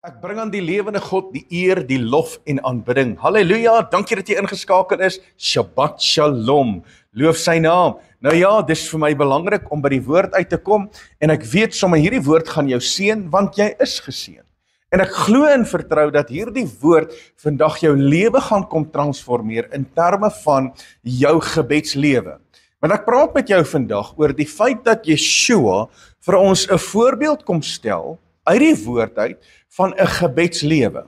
Ek bring aan die lewende God die eer, die lof en aanbidding. Halleluja, dankie dat jy ingeskakel is. Shabbat Shalom. Loof sy naam. Nou ja, dis vir my belangrik om by die woord uit te kom en ek weet sommer hierdie woord gaan jou seën want jy is geseën. En ek glo en vertrou dat hierdie woord vandag jou lewe gaan kom transformeer in terme van jou gebedslewe. Want ek praat met jou vandag oor die feit dat Yeshua vir ons 'n voorbeeld kom stel uit die woord uit van 'n gebedslewe.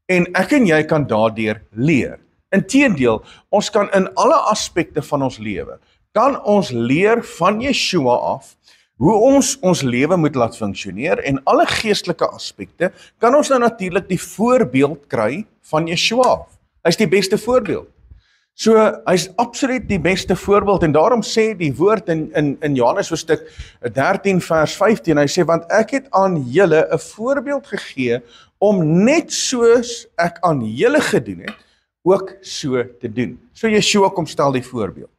En ek en jy kan daardeur leer. Inteendeel, ons kan in alle aspekte van ons lewe, kan ons leer van Yeshua af, hoe ons lewe moet laat funksioneer en alle geestelike aspekte, kan ons nou natuurlik die voorbeeld kry van Yeshua af. Hy's die beste voorbeeld. So, hy's absoluut die beste voorbeeld en daarom sê die woord in Johannes hoofstuk 13 vers 15, hy sê, want ek het aan julle 'n voorbeeld gegee om net soos ek aan julle gedoen het, ook so te doen. So Yeshua kom stel die voorbeeld.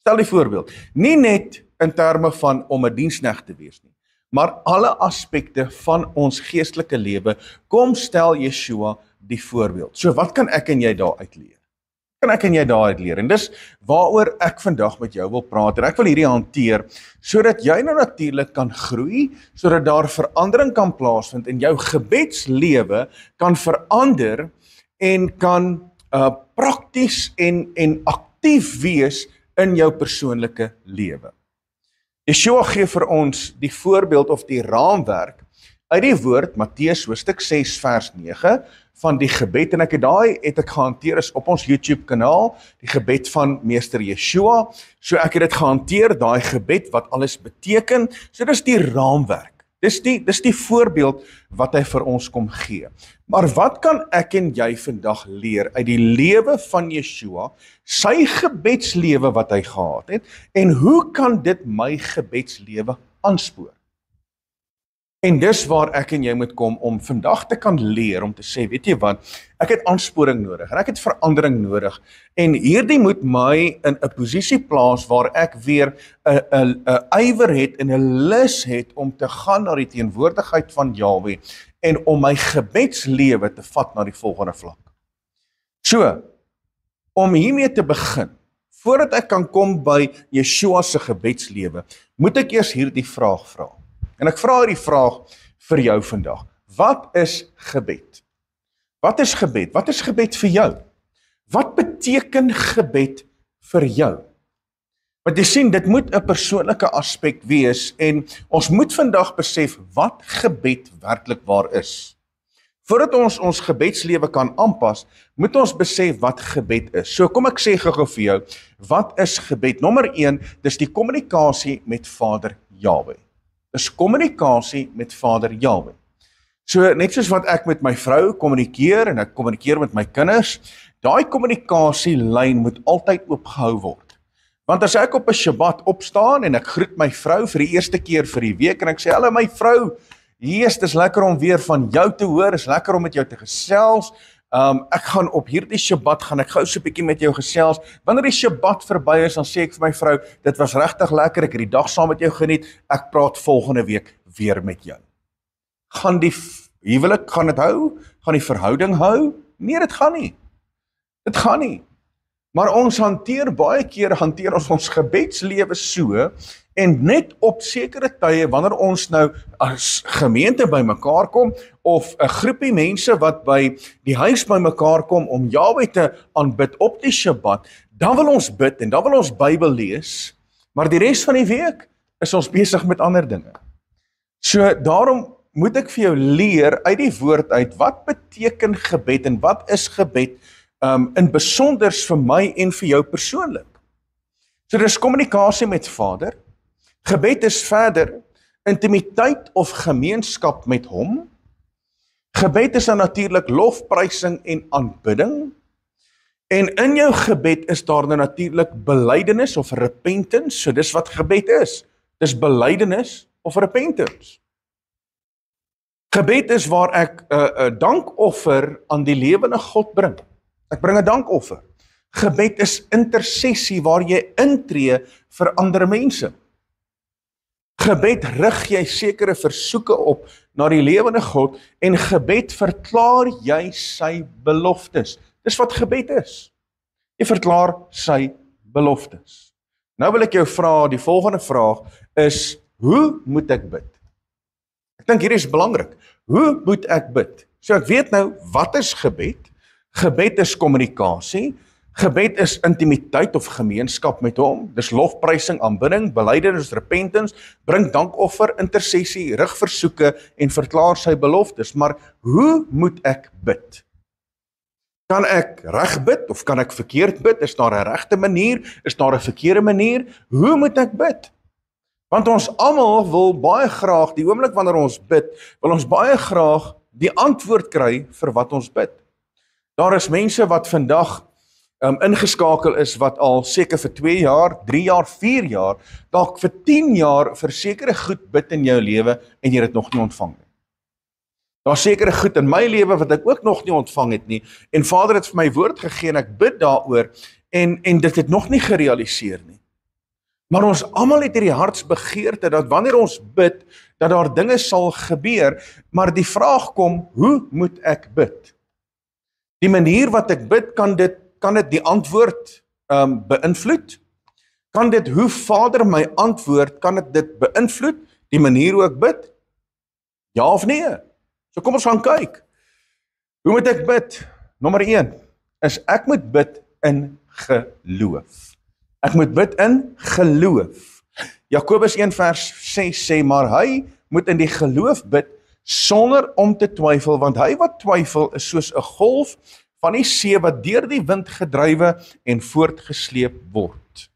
Stel die voorbeeld. Nie net in terme van om 'n diensknegt te wees nie, maar alle aspekte van ons geestelike lewe kom stel Yeshua die voorbeeld. So wat kan ek en jy daaruit leer? Kan ek en jy daaruit leer? En dis waaroor ek vandag met jou wil praat en ek wil hierdie hanteer sodat jy nou natuurlik kan groei, sodat daar verandering kan plaasvind en jou gebedslewe kan verander en kan prakties en aktief wees in jou persoonlike lewe. Yeshua gee vir ons die voorbeeld of die raamwerk uit die woord Matteus hoofstuk 6 vers 9 van die gebed en het ek gehanteer is op ons YouTube kanaal, die gebed van meester Yeshua. So ek het dit gehanteer, daai gebed wat alles beteken. So dis die raamwerk. Dis die voorbeeld wat hy vir ons kom gee. Maar wat kan ek en jy vandag leer uit die lewe van Yeshua, sy gebedslewe wat hy gehad het, en hoe kan dit my gebedslewe aanspoor? En dis waar ek en jy moet kom om vandag te kan leer, om te sê, weet jy wat, ek het aansporing nodig, en ek het verandering nodig, en hierdie moet my in 'n posisie plaas waar ek weer 'n ywer het en 'n lus het om te gaan na die teenwoordigheid van Yahweh, en om my gebedslewe te vat na die volgende vlak. So, om hiermee te begin, voordat ek kan kom by Yeshua se gebedslewe, moet ek eers hierdie vraag vra. En ek vra hierdie vraag vir jou vandag. Wat is gebed? Wat is gebed? Wat is gebed vir jou? Wat beteken gebed vir jou? Want jy sien, dit moet 'n persoonlike aspek wees en ons moet vandag besef wat gebed werklik waar is. Voordat ons gebedslewe kan aanpas, moet ons besef wat gebed is. So kom ek sê gou vir jou, wat is gebed? Nommer 1, dis die kommunikasie met Vader Yahweh. Dis kommunikasie met Vader Yahweh. So net soos wat ek met my vrou kommunikeer en ek kommunikeer met my kinders, daai kommunikasielyn moet altyd oopgehou word. Want as ek op 'n Shabbat opstaan en ek groet my vrou vir die eerste keer vir die week en ek sê, hallo my vrou, Jesus, dis lekker om weer van jou te hoor, is lekker om met jou te gesels. Ek gaan op hierdie Shabbat, gaan ek gou so 'n bietjie met jou gesels. Wanneer die Shabbat verby is, dan sê ek vir my vrou, dit was regtig lekker, ek het die dag saam met jou geniet, ek praat volgende week weer met jou. Gaan die huwelik, gaan dit hou? Gaan die verhouding hou? Nee, dit gaan nie. Dit gaan nie. Maar ons baie keer hanteer ons gebedslewe so, en net op sekere tye, wanneer ons nou as gemeente by mekaar kom, of 'n groepie mense wat by die huis by mekaar kom om Yahweh te aanbid op die Shabbat, dan wil ons bid en dan wil ons Bybel lees, maar die res van die week is ons besig met ander dinge. So daarom moet ek vir jou leer uit die woord uit, wat beteken gebed en wat is gebed in besonders vir my en vir jou persoonlik. So dis kommunikasie met Vader. Gebed is verder intimiteit of gemeenskap met hom. Gebed is dan natuurlik lofprysing en aanbidding. En in jou gebed is daar dan natuurlik belydenis of repentance. So dis wat gebed is. Dis belydenis of repentance. Gebed is waar ek 'n dankoffer aan die lewende God bring. Ek bring 'n dankoffer. Gebed is intersessie waar jy intree vir ander mense. Gebed rig jy sekere versoeke op na die lewende God en gebed verklaar jy sy beloftes. Dis wat gebed is. Jy verklaar sy beloftes. Nou wil ek jou vra, die volgende vraag is, hoe moet ek bid? Ek dink hierdie is belangrik. Hoe moet ek bid? So ek weet nou, wat is gebed? Gebed is kommunikasie. Gebed is intimiteit of gemeenskap met hom. Dis lofprysing, aanbidding, belydenis, repentance, bring dankoffer, intersessie, rig versoeke en verklaar sy beloftes. Maar hoe moet ek bid? Kan ek reg bid of kan ek verkeerd bid? Is daar 'n regte manier? Is daar 'n verkeerde manier? Hoe moet ek bid? Want ons almal wil baie graag, die oomblik wanneer ons bid, wil ons baie graag die antwoord kry vir wat ons bid. Daar is mense wat vandag ingeskakel is wat al seker vir 2 jaar, 3 jaar, 4 jaar, dalk vir 10 jaar vir sekere goed bid in jou lewe en jy het dit nog nie ontvang nie. Daar sekere goed in my lewe wat ek ook nog nie ontvang het nie en Vader het vir my woord gegee en ek bid daaroor en dit het nog nie gerealiseer nie. Maar ons almal het hierdie hartsbegeerte dat wanneer ons bid, dat daar dinge sal gebeur, maar die vraag kom, hoe moet ek bid? Die manier wat ek bid, kan dit die antwoord beïnvloed? Kan dit hoe Vader my antwoord, kan dit beïnvloed, die manier hoe ek bid? Ja of nee? So kom ons gaan kyk. Hoe moet ek bid? Nommer 1 is ek moet bid in geloof. Ek moet bid in geloof. Jakobus 1 vers 6 sê, maar hy moet in die geloof bid sonder om te twyfel, want hy wat twyfel is soos 'n golf van die see wat deur die wind gedrywe en voortgesleep word.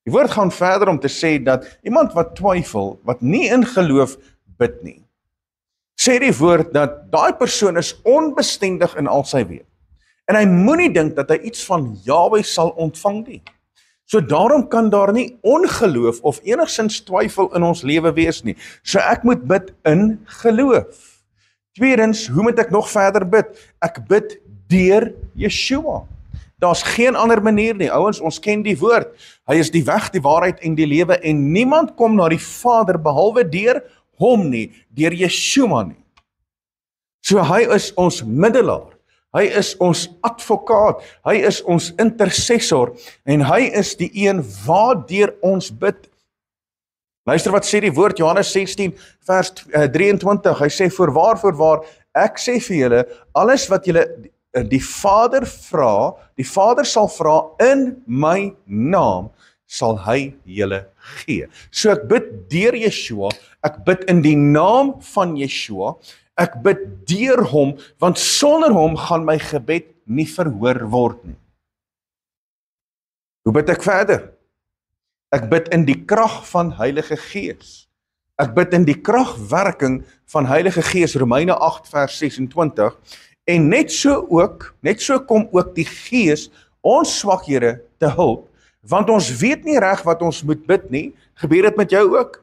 Die woord gaan verder om te sê dat iemand wat twyfel, wat nie in geloof bid nie, sê die woord dat daai persoon is onbestendig in al sy weë. En hy moenie dink dat hy iets van Jahwe sal ontvang nie. So daarom kan daar nie ongeloof of enigsins twyfel in ons lewe wees nie. So ek moet bid in geloof. Tweedens, hoe moet ek nog verder bid? Ek bid deur Yeshua. Daar's geen ander manier nie. Ouens, ons ken die woord. Hy is die weg, die waarheid en die lewe en niemand kom na die Vader behalwe deur hom nie, deur Yeshua nie. So hy is ons middelaar. Hy is ons advokaat, hy is ons intercessor en hy is die een waardeur ons bid. Luister wat sê die woord, Johannes 16 vers 23, hy sê voorwaar, ek sê vir julle, alles wat julle die Vader vra, die Vader sal vra in my naam, sal hy julle gee. So ek bid deur Yeshua, ek bid in die naam van Yeshua, ek bid deur hom, want sonder hom gaan my gebed nie verhoor word nie. Hoe bid ek verder? Ek bid in die krag van Heilige Gees. Ek bid in die kragwerking van Heilige Gees, Romeine 8 vers 26, en net so kom ook die Gees ons swakhede te hulp, want ons weet nie reg wat ons moet bid nie. Gebeur dit met jou ook?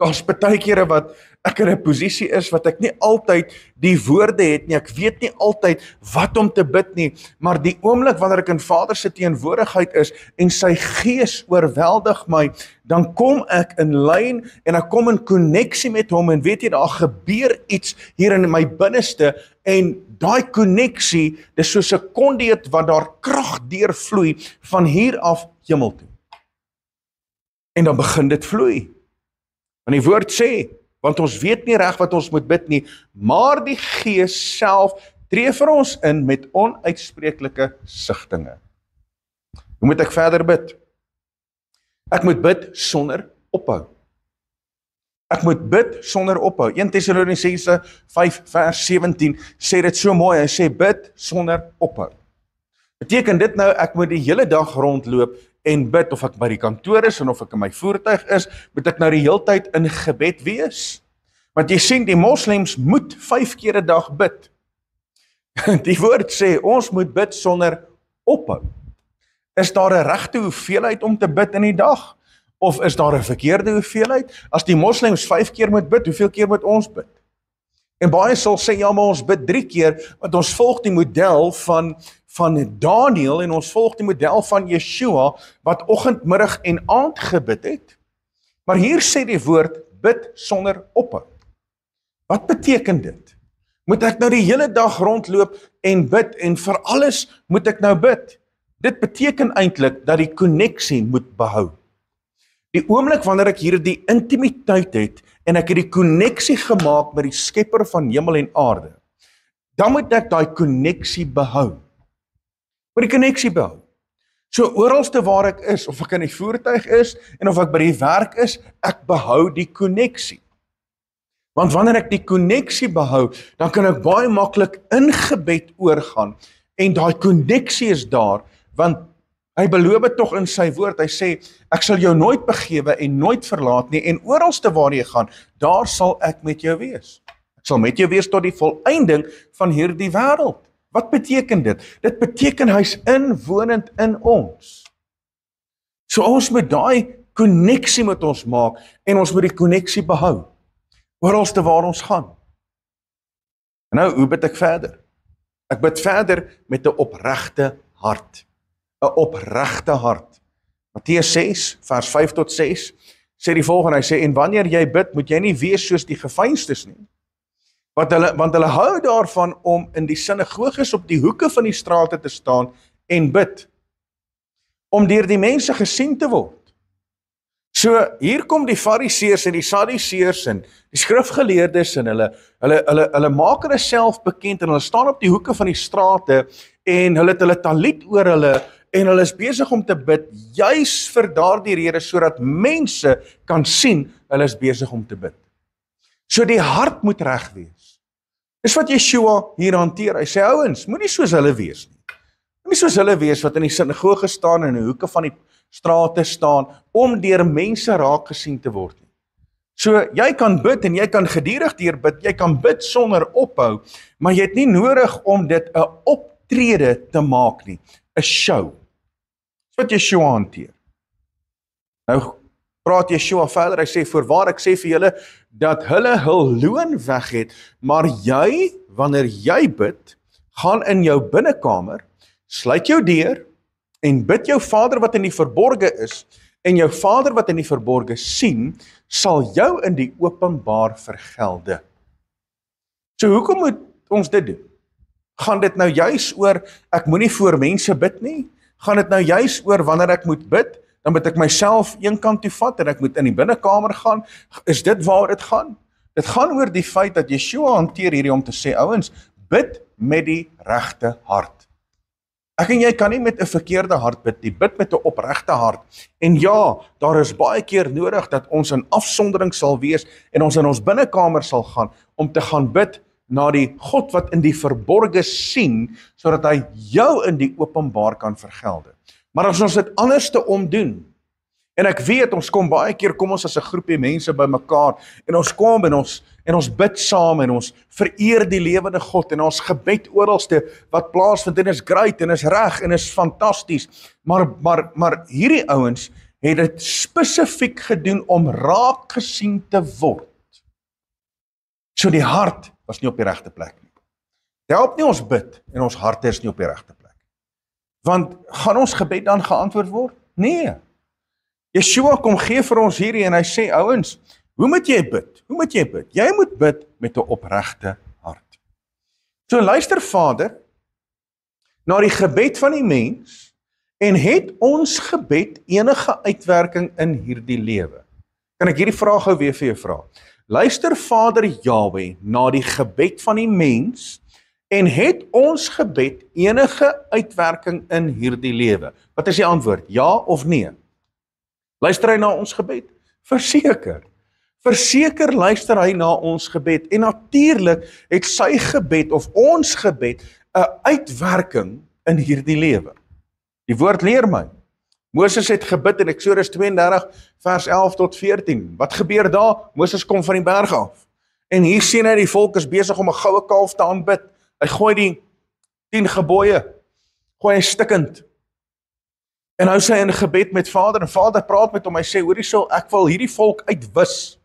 Daar's baie kere wat ek in 'n posisie is wat ek nie altyd die woorde het nie, ek weet nie altyd wat om te bid nie, maar die oomblik wanneer ek in Vader se teenwoordigheid is en sy Gees oorweldig my, dan kom ek in lyn en ek kom in koneksie met hom en weet jy, daar gebeur iets hier in my binneste en daai koneksie, dis soos 'n konduit wat daar krag deurvloei van hier af hemel toe. En dan begin dit vloei. Want die woord sê, want ons weet nie reg wat ons moet bid nie, maar die Gees self tree vir ons in met onuitspreeklike sigtinge. Hoe moet ek verder bid? Ek moet bid sonder ophou. Ek moet bid sonder ophou. 1 Tessalonisense 5 vers 17 sê dit so mooi, hy sê bid sonder ophou. Beteken dit nou, ek moet die hele dag rondloop en bid, of ek by die kantoor is en of ek in my voertuig is, moet ek nou die hele tyd in gebed wees? Want jy sien, die moslems moet 5 keer 'n dag bid. Die woord sê, ons moet bid sonder ophou. Is daar 'n regte hoeveelheid om te bid in die dag? Of is daar 'n verkeerde hoeveelheid? As die moslems 5 keer moet bid, hoeveel keer moet ons bid? En baie sal sê, ja, maar ons bid 3 keer, want ons volg die model van Daniel en ons volg die model van Yeshua, wat oggend, middag en aand gebid het. Maar hier sê die woord, bid sonder ophou. Wat beteken dit? Moet ek nou die hele dag rondloop en bid en vir alles moet ek nou bid? Dit beteken eintlik dat die koneksie moet behou. Die oomblik wanneer ek hierdie intimiteit het en ek het die koneksie gemaak met die skepper van hemel en aarde, dan moet ek daai koneksie behou. Moet die koneksie behou. So oralste waar ek is, of ek in die voertuig is en of ek by die werk is, ek behou die koneksie. Want wanneer ek die koneksie behou, dan kan ek baie maklik in gebed oorgaan en daai koneksie is daar, want hy beloof tog in sy woord, hy sê, ek sal jou nooit begewe en nooit verlaat nie, en oralste waar jy gaan, daar sal ek met jou wees. Ek sal met jou wees tot die volëinding van hierdie wêreld. Wat beteken dit? Dit beteken hy's inwonend in ons. So ons moet daai koneksie met ons maak, en ons moet die koneksie behou, oralste waar ons gaan. En nou, hoe bid ek verder? Ek bid verder met 'n opregte hart. 'n Opregte hart. Matteus 6, vers 5 tot 6, sê die volgende, hy sê, en wanneer jy bid, moet jy nie wees soos die geveinstes nie. Want hulle hou daarvan om in die sinagoges op die hoeke van die strate te staan en bid, om deur die mense gesien te word. So, hier kom die fariseërs en die sadduseërs en die skrifgeleerdes en hulle maak hulle self bekend en hulle staan op die hoeke van die strate en hulle het hulle talit oor hulle en hulle is besig om te bid, juis vir daardie rede, sodat mense kan sien, hulle is besig om te bid. So die hart moet reg wees. Dis wat Yeshua hier hanteer. Hy sê, ouens, moenie soos hulle wees nie. Moenie soos hulle wees wat in die sinagoge staan en in die hoeke van die strate staan, om deur mense raak gesien te word nie. So, jy kan bid en jy kan gedurig deur bid, jy kan bid sonder ophou, maar jy het nie nodig om dit 'n optrede te maak nie, 'n show. Dis wat Yeshua hanteer. Nou praat Yeshua verder, hy sê, voorwaar ek sê vir julle, dat hulle hul loon weg het, maar jy, wanneer jy bid, gaan in jou binnekamer, sluit jou deur, en bid jou Vader wat in die verborge is, en jou Vader wat in die verborge sien, sal jou in die openbaar vergelde. So hoekom moet ons dit doen? Gaan dit nou juis oor, ek moenie voor mense bid nie? Gaan dit nou juis oor, wanneer ek moet bid, dan moet ek myself een kant toe vat, en ek moet in die binnekamer gaan? Is dit waar dit gaan? Dit gaan oor die feit dat Yeshua hanteer hierdie om te sê, ouens, bid met die regte hart. Ek en jy kan nie met 'n verkeerde hart bid nie, bid met 'n opregte hart. En ja, daar is baie keer nodig dat ons in afsondering sal wees en ons in ons binnekamer sal gaan om te gaan bid na die God wat in die verborge sien, sodat hy jou in die openbaar kan vergelde. Maar as ons dit anders te omdoen, en ek weet, ons kom baie keer, kom ons as 'n groepie mense by mekaar, en ons kom en ons bid saam, en ons vereer die lewende God, en ons gebed oralste wat plaasvind, en is great, en is reg, en is fantasties, maar hierdie ouens het dit spesifiek gedoen om raak gesien te word. So die hart was nie op die regte plek nie. Dit help nie ons bid, en ons harte is nie op die regte plek. Want gaan ons gebed dan geantwoord word? Nee. Yeshua kom gee vir ons hierdie en hy sê, ouens, hoe moet jy bid? Hoe moet jy bid? Jy moet bid met 'n opregte hart. So luister Vader na die gebed van die mens en het ons gebed enige uitwerking in hierdie lewe? Kan ek hierdie vraag gou weer vir jou vra? Luister Vader Yahweh na die gebed van die mens en het ons gebed enige uitwerking in hierdie lewe? Wat is die antwoord? Ja of nee? Luister hy na ons gebed? Verseker luister hy na ons gebed. En natuurlik het sy gebed of ons gebed 'n uitwerking in hierdie lewe. Die woord leer my. Moses het gebid in Eksodus 32 vers 11 tot 14. Wat gebeur daar? Moses kom van die berg af. En hier sien hy die volk is besig om 'n goue kalf te aanbid. Hy gooi die 10 gebooie, gooi hy stikkend. En nou sê hy in gebed met Vader, en Vader praat met hom, hy sê, hoorie so, ek wil hierdie volk uitwis,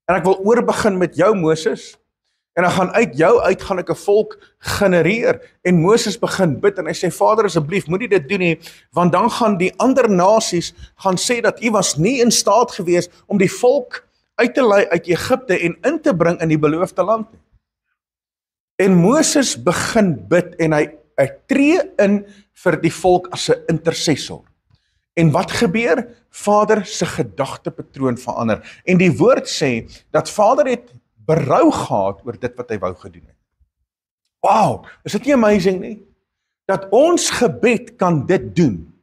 en ek wil oorbegin met jou Moses, en dan gaan uit jou uit, gaan ek 'n volk genereer, en Moses begin bid, en hy sê, Vader asseblief, moenie dit doen nie, want dan gaan die ander nasies gaan sê dat u was nie in staat gewees om die volk uit te lei uit Egipte en in te bring in die beloofde land nie. En Moses begin bid en hy tree in vir die volk as 'n intercessor. En wat gebeur? Vader se gedagtepatroon verander. En die woord sê dat Vader het berou gehad oor dit wat hy wou gedoen het. Wow, is dit nie amazing nie? Dat ons gebed kan dit doen.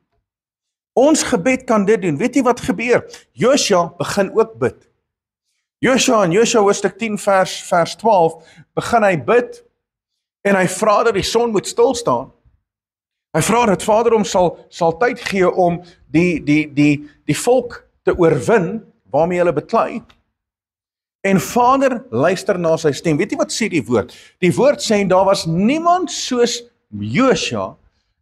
Ons gebed kan dit doen. Weet jy wat gebeur? Josua begin ook bid. Josua in Josua hoofstuk 10 vers 12 begin hy bid en hy vra dat die son moet stil staan. Hy vra dat Vader hom sal tyd gee om die volk te oorwin waarmee hulle beklei. En Vader luister na sy stem. Weet jy wat sê die woord? Die woord sê daar was niemand soos Josua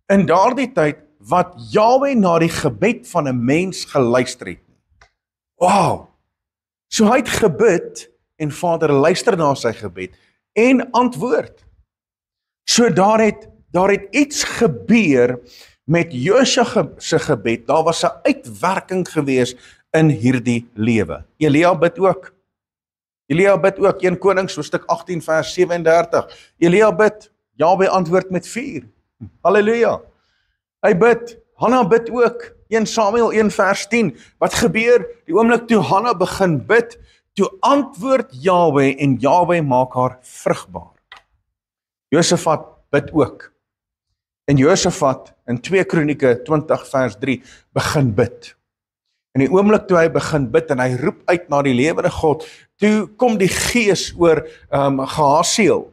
in daardie tyd wat Jahwe na die gebed van 'n mens geluister het. Wow! So hy het gebid en Vader luister na sy gebed en antwoord. So daar het iets gebeur met Josua se gebed. Daar was 'n uitwerking gewees in hierdie lewe. Elia bid ook. 1 Konings hoofstuk 18 vers 37. Elia bid, Jahwe antwoord met vuur. Halleluja. Hy bid, Hanna bid ook. 1 Samuel 1 vers 10. Wat gebeur? Die oomblik toe Hanna begin bid, toe antwoord Jahwe en Jahwe maak haar vrugbaar. Josafat bid ook. En Josafat in 2 Kronieke 20 vers 3 begin bid. En die oomblik toe hy begin bid en hy roep uit na die lewende God, toe kom die gees oor Gehaziel.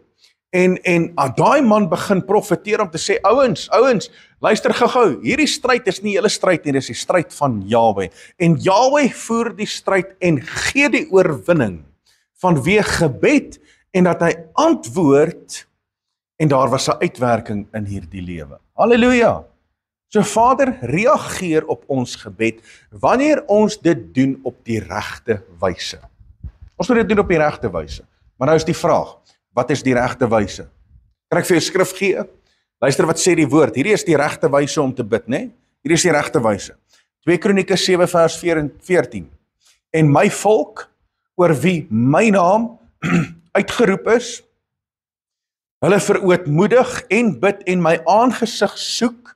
En daai man begin profeteer om te sê, ouens, luister gou-gou, hierdie stryd is nie julle stryd nie, dis die stryd van Jahwe. En Jahwe voer die stryd en gee die oorwinning vanweë gebed en dat hy antwoord en daar was 'n uitwerking in hierdie lewe. Halleluja. So Vader reageer op ons gebed wanneer ons dit doen op die regte wyse. Ons moet dit doen op die regte wyse. Maar nou is die vraag, wat is die regte wyse? Kan ek vir jou skrif gee? Luister wat sê die woord. Hierdie is die regte wyse om te bid, né? Hierdie is die regte wyse. 2 Kronieke 7 vers 14. En my volk, oor wie my naam uitgeroep is, hulle verootmoedig en bid en my aangesig soek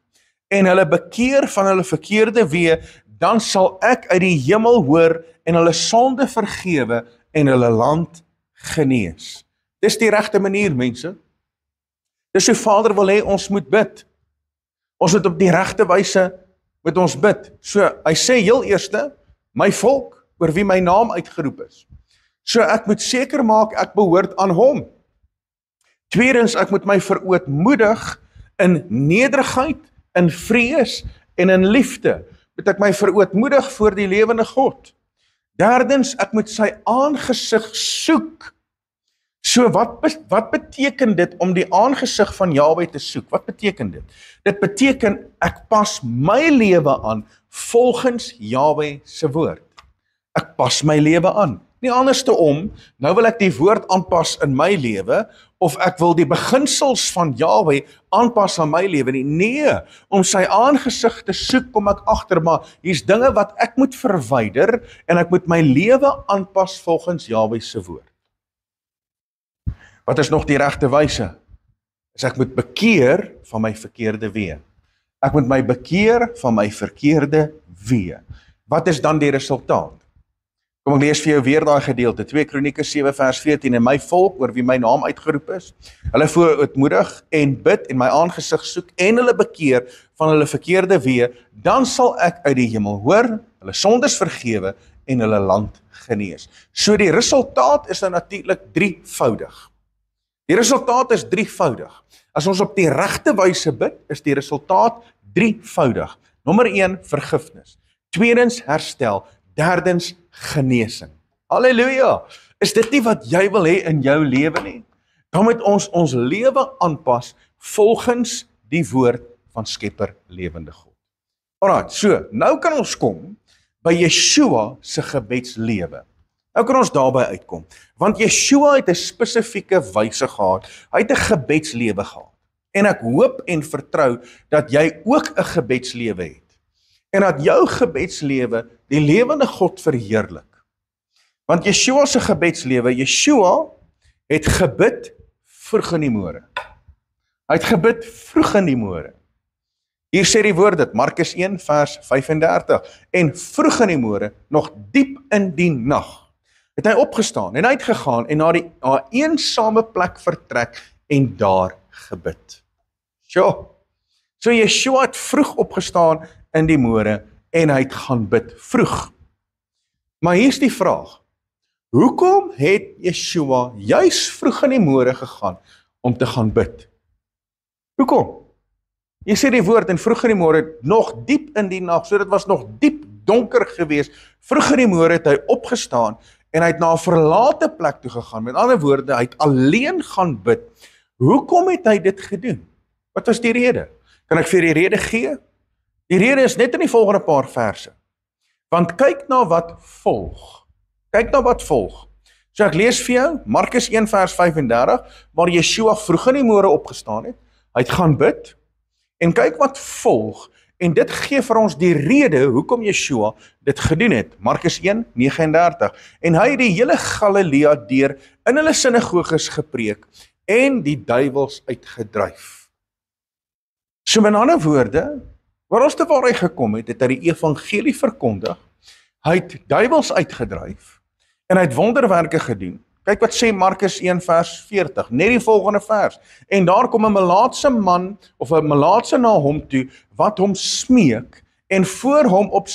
en hulle bekeer van hulle verkeerde weë, dan sal ek uit die hemel hoor en hulle sonde vergewe en hulle land genees. Dis die regte manier, mense. Dis hoe Vader wil hê ons moet bid. Ons moet op die regte wyse met ons bid. So, hy sê heel eerste, my volk, oor wie my naam uitgeroep is. So, ek moet seker maak, ek behoort aan hom. Tweedens, ek moet my verootmoedig in nederigheid, in vrees en in liefde. Moet ek my verootmoedig voor die lewende God. Derdens, ek moet sy aangesig soek. So wat beteken dit om die aangesig van Jahwe te soek? Wat beteken dit? Dit beteken ek pas my lewe aan volgens Jahwe se woord. Ek pas my lewe aan. Nie anderste om, nou wil ek die woord aanpas in my lewe, of ek wil die beginsels van Jahwe aanpas aan my lewe nie. Nee, om sy aangesig te soek, kom ek agter, maar hier's dinge wat ek moet verwyder, en ek moet my lewe aanpas volgens Jahwe se woord. Wat is nog die regte wyse? Is ek moet bekeer van my verkeerde weë. Ek moet my bekeer van my verkeerde weë. Wat is dan die resultaat? Kom ek lees vir jou weer daai gedeelte, 2 Kronieke 7 vers 14, en my volk, oor wie my naam uitgeroep is, hulle verootmoedig en bid en my aangesig soek en hulle bekeer van hulle verkeerde weë, dan sal ek uit die hemel hoor, hulle sondes vergewe en hulle land genees. So die resultaat is dan natuurlik drievoudig. Die resultaat is drievoudig. As ons op die regte wyse bid, is die resultaat drievoudig. Nommer 1, vergifnis. Tweedens, herstel. Derdens, genesing. Halleluja! Is dit nie wat jy wil hê in jou lewe nie? Dan moet ons lewe aanpas volgens die woord van Skepper lewende God. Alright, so, nou kan ons kom by Yeshua se gebedslewe. Nou kan ons daarby uitkom, want Yeshua het 'n spesifieke wyse gehad, hy het 'n gebedslewe gehad, en ek hoop en vertrou dat jy ook 'n gebedslewe het, en dat jou gebedslewe die lewende God verheerlik. Want Yeshua se gebedslewe, Yeshua het gebid vroeg in die môre. Hy het gebid vroeg in die môre. Hier sê die woord dit, Markus 1 vers 35, en vroeg in die môre, nog diep in die nag, het hy opgestaan en hy het gegaan en na 'n eensame plek vertrek en daar gebid. So Yeshua het vroeg opgestaan in die môre en hy het gaan bid vroeg. Maar hier's die vraag, hoekom het Yeshua juis vroeg in die môre gegaan om te gaan bid? Hoekom? Jy sê die woord en vroeg in die môre, nog diep in die nag, so dit was nog diep donker gewees. Vroeg in die môre het hy opgestaan en hy het na 'n verlate plek toe gegaan. Met ander woorde, hy het alleen gaan bid. Hoekom het hy dit gedoen? Wat was die rede? Kan ek vir die rede gee? Die rede is net in die volgende paar verse. Want kyk na wat volg. Kyk na wat volg. So ek lees vir jou, Markus 1 vers 35, waar Yeshua vroeg in die môre opgestaan het. Hy het gaan bid. En kyk wat volg. En dit gee vir ons die rede hoekom Yeshua dit gedoen het. Markus 1:39. En hy het die hele Galilea deur in hulle sinagoges gepreek en die duiwels uitgedryf. So met ander woorde, waar ons te waar hy gekom het, het hy die evangelie verkondig, hy het duiwels uitgedryf en hy het wonderwerke gedoen. Kyk wat sê Markus 1 vers 40, net die volgende vers. En daar kom 'n melaatse man of 'n melaatse na hom toe wat hom smeek en voor hom op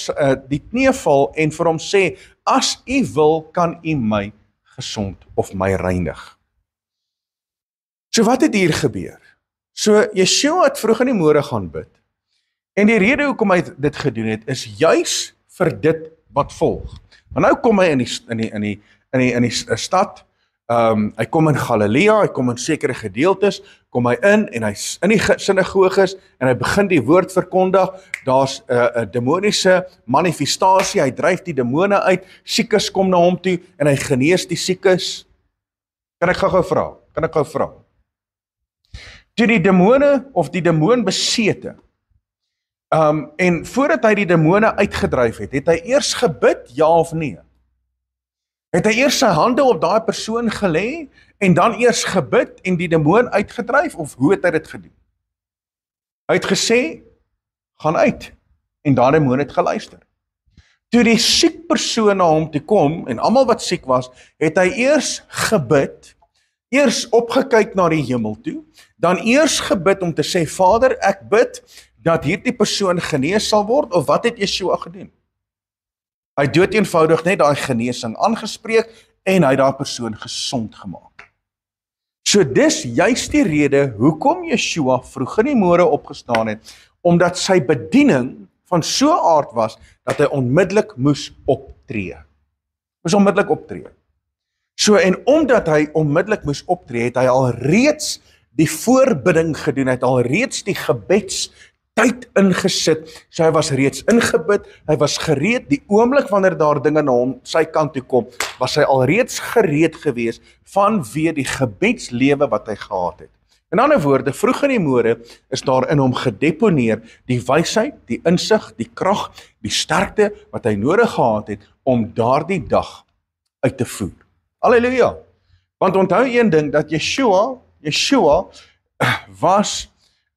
die knie val en vir hom sê, as u wil kan u my gesond of my reinig. So wat het hier gebeur? So Yeshua het vroeg in die môre gaan bid. En die rede hoekom hy dit gedoen het is juis vir dit wat volg. Maar nou kom hy in die stad. Hy kom in Galilea, hy kom in sekere gedeeltes, kom hy in en hy's in die sinagoges en hy begin die woord verkondig. Daar's 'n demoniese manifestasie, hy dryf die demone uit, siekes kom na hom toe en hy genees die siekes. Kan ek gou vra? Toe die demone of die demoon besete, en voordat hy die demone uitgedryf het, het hy eers gebid, ja of nee? Het hy eers sy hande op daai persoon gelê en dan eers gebid en die demoon uitgedryf, of hoe het hy dit gedoen? Hy het gesê, gaan uit, en daai demoon het geluister. Toe die siek persoon na hom toe kom, en almal wat siek was, het hy eers gebid, eers opgekyk na die hemel toe, dan eers gebid om te sê, Vader, ek bid dat hierdie persoon genees sal word, of wat het Yeshua gedoen? Hy het dood eenvoudig net daai genesing aangespreek en hy het daai persoon gesond gemaak. So dis juist die rede hoekom Yeshua vroeg in die môre opgestaan het, omdat sy bediening van so 'n aard was dat hy onmiddellik moes optree. So en omdat hy onmiddellik moes optree, het hy al reeds die voorbidding gedoen, hy het al reeds die gebedstyd ingesit, so hy was reeds ingebid, hy was gereed, die oomblik wanneer daar dinge na hom sy kant toe kom, was hy al reeds gereed gewees vanweë die gebedslewe wat hy gehad het. In ander woorde, vroeg in die môre is daar in hom gedeponeer die wysheid, die insig, die krag, die sterkte wat hy nodig gehad het om daardie dag uit te voer. Halleluja! Want onthou een ding, dat Yeshua was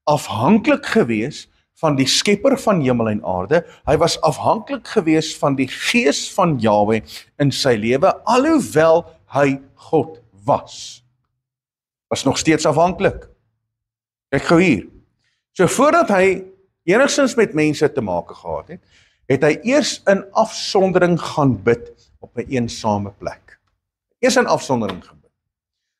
afhanklik gewees van die skepper van hemel en aarde. Hy was afhanklik gewees van die gees van Jahweh in sy lewe, alhoewel hy God was nog steeds afhanklik. Kyk gou hier. So voordat hy enigstens met mense te make gehad het, het hy eers in afsondering gaan bid op 'n eensame plek. Eers in afsondering gebid.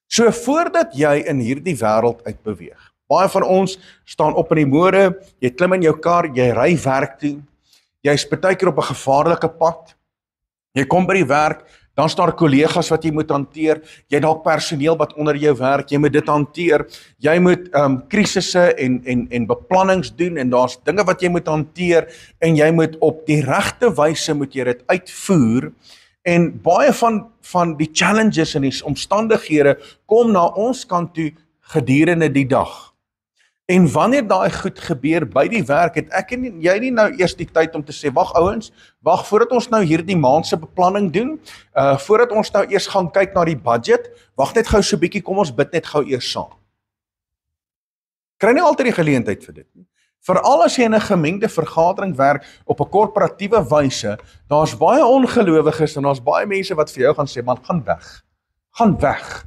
So voordat jy in hierdie wêreld uitbeweeg, baie van ons staan op in die môre, jy klim in jou kar, jy ry werk toe, jy's baie keer op 'n gevaarlike pad, jy kom by die werk, dan staan kollegas wat jy moet hanteer, jy dalk personeel wat onder jou werk, jy moet dit hanteer, jy moet krisisse en beplannings doen, en daar's dinge wat jy moet hanteer, en jy moet op die regte wyse moet jy dit uitvoer, en baie van die challenges en die omstandighede kom na ons kant toe gedurende die dag. En wanneer daai goed gebeur by die werk, het ek en jy nie nou eers die tyd om te sê, wag ouens, wag voordat ons nou hierdie maand se beplanning doen, voordat ons nou eers gaan kyk na die budget, wag net gou so 'n bietjie, kom ons bid net gou eers saam. Kry nie altyd die geleentheid vir dit nie. Veral as jy in 'n gemengde vergadering werk op 'n korporatiewe wyse, daar's baie ongelowiges en daar's baie mense wat vir jou gaan sê, man, gaan weg. Gaan weg.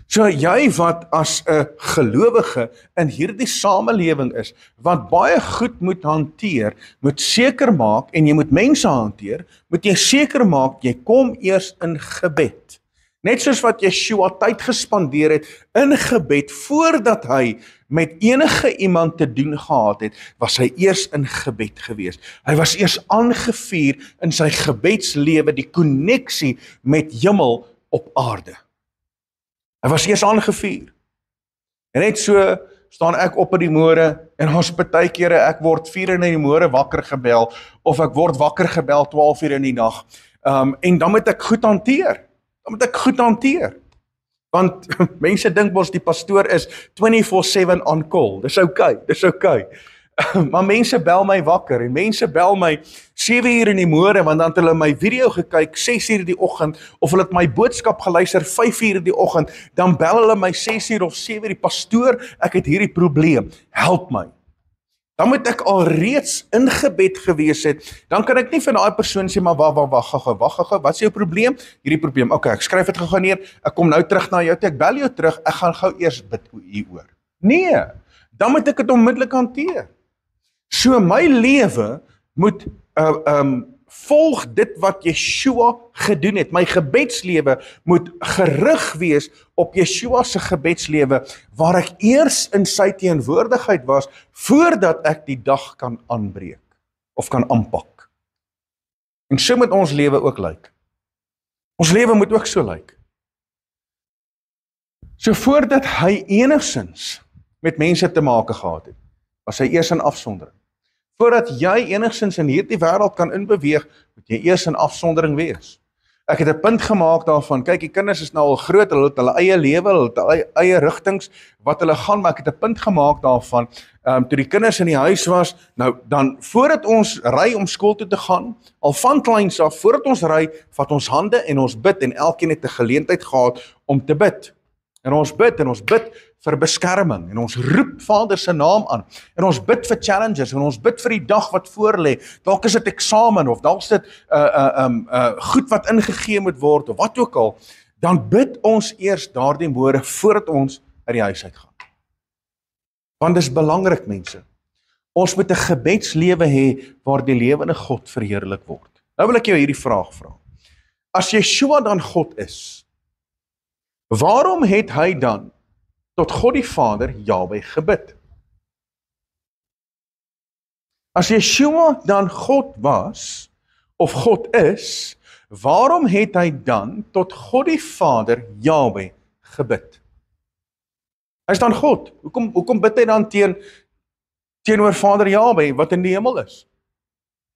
So jy wat as 'n gelowige in hierdie samelewing is, wat baie goed moet hanteer, moet seker maak, en jy moet mense hanteer, moet jy seker maak, jy kom eers in gebed. Net soos wat Yeshua tyd gespandeer het in gebed, voordat hy met enige iemand te doen gehad het, was hy eers in gebed gewees. Hy was eers aangevuur in sy gebedslewe, die koneksie met hemel op aarde. Hy was eers aangevuur. En net so staan ek op in die môre, en ons baie kere, ek word 4 in die môre wakker gebel, of ek word wakker gebel 12 uur in die nag, en dan moet ek goed hanteer. Want mense dink mos die pastoor is 24/7 on call. Dis okay. Maar mense bel my wakker, en mense bel my 7 uur in die môre, want dan het hulle my video gekyk 6 uur die oggend, of hulle het my boodskap geluister 5 uur die oggend, dan bel hulle my 6 uur of 7 uur, die pastoor, ek het hierdie probleem, help my. Dan moet ek al reeds in gebed gewees het, dan kan ek nie vir daai persoon sê, maar wag, wat is jou probleem? Hierdie probleem, okay, ek skryf dit gou neer, ek kom nou terug na jou toe, ek bel jou terug, ek gaan gou eers bid hieroor. Nee, dan moet ek dit onmiddellik hanteer. So my lewe moet volg dit wat Yeshua gedoen het. My gebedslewe moet gerig wees op Yeshua se gebedslewe, waar ek eers in sy teenwoordigheid was, voordat ek die dag kan aanbreek, of kan aanpak. En so moet ons lewe ook lyk. Ons lewe moet ook so lyk. So voordat hy enigsins met mense te maak gehad het, was hy eers in afsondering. Voordat jy enigsins in hierdie wêreld kan inbeweeg, moet jy eers in afsondering wees. Ek het 'n punt gemaak daarvan, kyk, die kinders is nou al groot, hulle het hulle eie lewe, hulle het hulle eie rigtings wat hulle gaan, maar ek het 'n punt gemaak daarvan, toe die kinders in die huis was, nou dan, voordat ons ry om skool toe te gaan, al van kleins af, voordat ons ry, vat ons hande en ons bid, en elkeen het 'n geleentheid gehad om te bid. En ons bid vir beskerming, en ons roep Vader se naam aan, en ons bid vir challenges, en ons bid vir die dag wat voor lê. Dalk is dit eksamen, of dalk is dit goed wat ingegee moet word, of wat ook al. Dan bid ons eers daardie môre voordat ons uit die huis uitgaan. Want dis belangrik, mense. Ons moet 'n gebedslewe hê waar die lewende God verheerlik word. Nou wil ek jou hierdie vraag vra. As Yeshua dan God is, waarom het hy dan tot God die Vader Jahwe gebid? As Yeshua dan God was, of God is, waarom het hy dan tot God die Vader Jahwe gebid? Hy is dan God. Hoekom bid hy dan teenoor Vader Jahwe wat in die hemel is?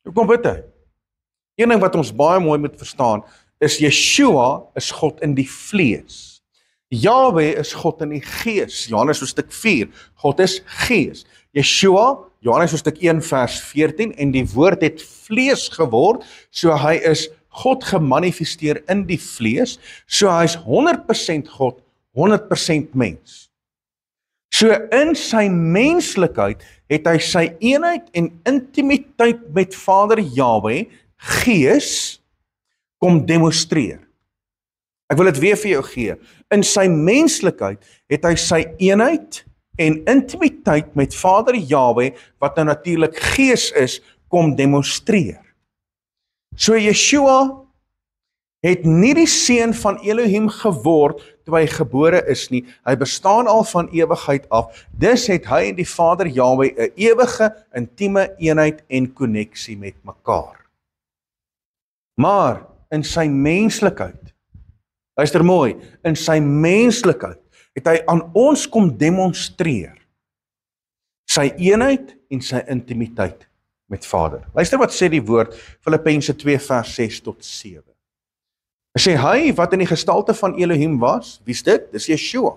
Hoekom bid hy? Een ding wat ons baie mooi moet verstaan, is Yeshua is God in die vlees. Jahwe is God in die gees. Johannes hoofstuk 4, God is gees. Yeshua, Johannes hoofstuk 1 vers 14, en die woord het vlees geword, so hy is God gemanifesteer in die vlees, so hy is 100% God, 100% mens. So in sy menslikheid het hy sy eenheid en intimiteit met Vader Jahwe, gees, kom demonstreer. Ek wil dit weer vir jou gee. In sy menslikheid het hy sy eenheid en intimiteit met Vader Jahwe, wat nou natuurlik gees is, kom demonstreer. So Yeshua het nie die seun van Elohim geword toe hy gebore is nie. Hy bestaan al van ewigheid af. Dus het hy en die Vader Jahwe 'n ewige, intieme eenheid en koneksie met mekaar. Maar in sy menslikheid, luister mooi, in sy menslikheid het hy aan ons kom demonstreer sy eenheid en sy intimiteit met Vader. Luister wat sê die woord, Filippense 2 vers 6 tot 7. Hy sê, hy wat in die gestalte van Elohim was, wie is dit? Dis Yeshua.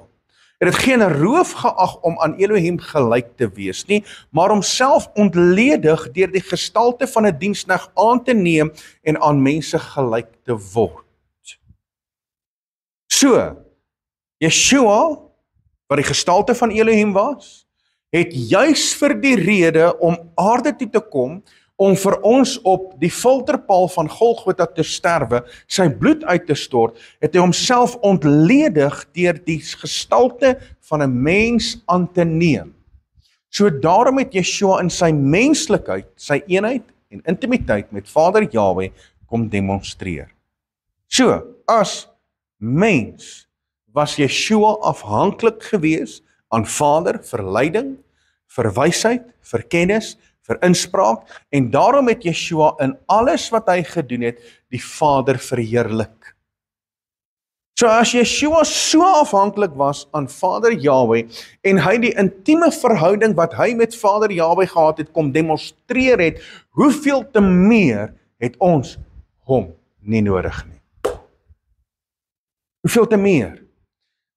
Het het geen roof geag om aan Elohim gelyk te wees nie, maar homself ontledig deur die gestalte van 'n diensknegt aan te neem en aan mense gelyk te word. So, Yeshua, wat die gestalte van Elohim was, het juis vir die rede om aarde toe te kom, om vir ons op die filterpaal van Golgotha te sterwe, sy bloed uit te stort, het hy homself ontledig deur die gestalte van 'n mens aan te neem. So daarom het Yeshua in sy menslikheid, sy eenheid en intimiteit met Vader Jahweh kom demonstreer. So, as mens was Yeshua afhanklik gewees aan Vader vir leiding, vir wysheid, vir kennis, vir inspraak, en daarom het Yeshua in alles wat hy gedoen het, die Vader verheerlik. So as Yeshua so afhanklik was aan Vader Jahweh, en hy die intieme verhouding wat hy met Vader Jahweh gehad het, kom demonstreer het, hoeveel te meer het ons hom nie nodig nie. Hoeveel te meer?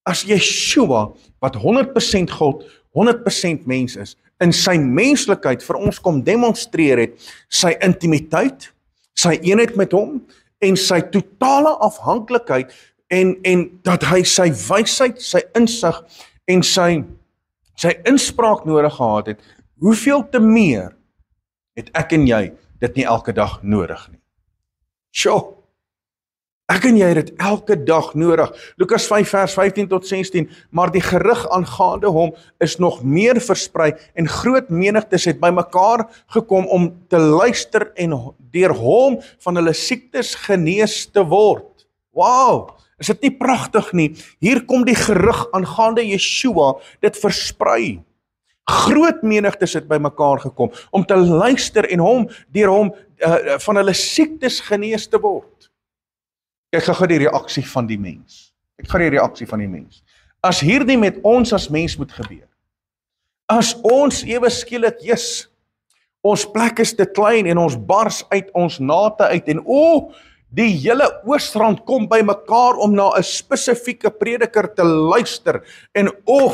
As Yeshua, wat 100% God, 100% mens is, in sy menslikheid vir ons kom demonstreer het, sy intimiteit, sy eenheid met hom, en sy totale afhanklikheid, en dat hy sy wysheid, sy insig, en sy inspraak nodig gehad het, hoeveel te meer het ek en jy dit nie elke dag nodig nie. Sjoe! Ek en jy het dit elke dag nodig. Lukas 5 vers 15 tot 16, maar die gerug aangaande hom is nog meer versprei en groot menigtes het bymekaar gekom om te luister en deur hom van hulle siektes genees te word. Wow, is dit nie pragtig nie? Hier kom die gerug aangaande Yeshua, dit versprei. Groot menigtes het bymekaar gekom om te luister en deur hom van hulle siektes genees te word. Ek gaan die reaksie van die mens. As hierdie met ons as mens moet gebeur. As ons ewe skielik, ons plek is te klein en ons bars uit ons nate uit en die hele Oostrand kom by mekaar om na 'n spesifieke prediker te luister en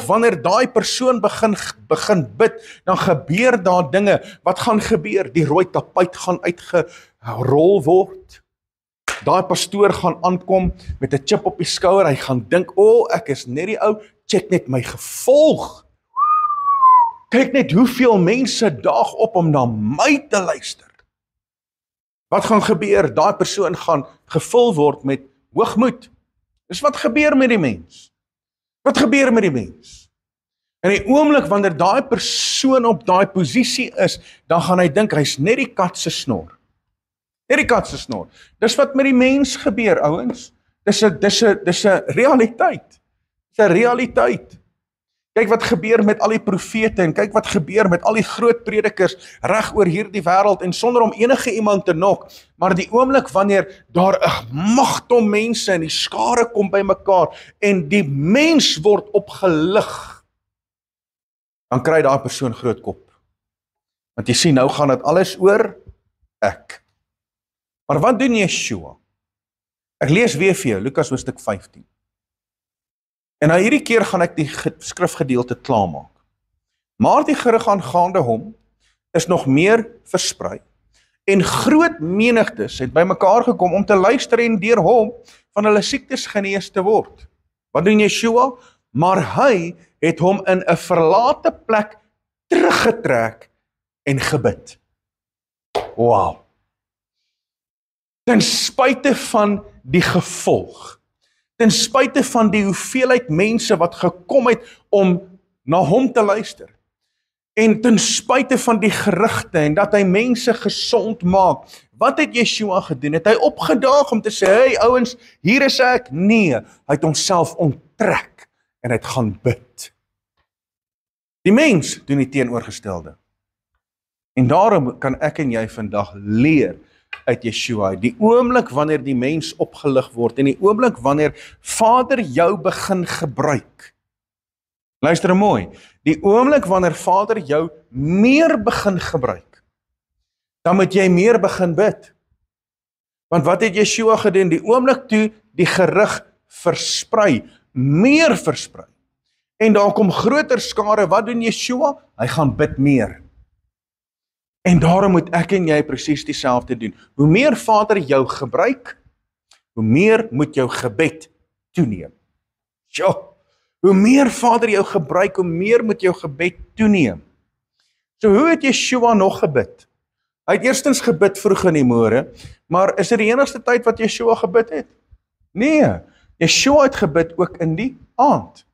wanneer daai persoon begin bid, dan gebeur daar dinge. Wat gaan gebeur? Die rooi tapuit gaan uitgerol word. Daai pastoor gaan aankom met 'n chip op die skouer, hy gaan dink, ek is net die ou, check net my gevolg. Kyk net hoeveel mense daag op om na my te luister. Wat gaan gebeur? Daai persoon gaan gevul word met hoogmoed. Dis wat gebeur met die mens. In die oomblik wanneer daai persoon op daai posisie is, dan gaan hy dink hy's net die kat se snor. Dis wat met die mens gebeur, ouens. Dis 'n realiteit. Kyk wat gebeur met al die profete en kyk wat gebeur met al die groot predikers reg oor hierdie wêreld en sonder om enige iemand te nok. Maar die oomblik wanneer daar 'n magdom mense in die skare kom by mekaar en die mens word opgelig, dan kry daai persoon groot kop. Want jy sien, nou gaan dit alles oor ek. Maar wat doen Yeshua? Ek lees weer vir jou, Lukas hoofstuk 15. En nou hierdie keer gaan ek die skrifgedeelte klaarmaak. Maar die gerug aangaande hom is nog meer versprei. En groot menigtes het bymekaar gekom om te luister en deur hom van hulle siektes genees te word. Wat doen Yeshua? Maar hy het hom in 'n verlate plek teruggetrek en gebid. Wow. Ten spyte van die gevolg, ten spyte van die hoeveelheid mense wat gekom het om na hom te luister, en ten spyte van die gerugte en dat hy mense gesond maak, wat het Yeshua gedoen? Het hy opgedaag om te sê, hey ouens, hier is ek? Nee, hy het homself onttrek en hy het gaan bid. Die mens doen die teenoorgestelde. En daarom kan ek en jy vandag leer uit Yeshua, die oomblik wanneer die mens opgelig word, en die oomblik wanneer Vader jou begin gebruik. Luister mooi, die oomblik wanneer Vader jou meer begin gebruik, dan moet jy meer begin bid. Want wat het Yeshua gedoen? Die oomblik toe die gerug versprei, meer versprei, En daar kom groter skare, wat doen Yeshua? Hy gaan bid meer. En daarom moet ek en jy presies dieselfde doen. Hoe meer Vader jou gebruik, hoe meer moet jou gebed toeneem. Ja, hoe meer Vader jou gebruik, hoe meer moet jou gebed toeneem. So hoe het Yeshua nog gebid? Hy het eerstens gebid vroeg in die môre, maar is dit die enigste tyd wat Yeshua gebid het? Nee, Yeshua het gebid ook in die aand.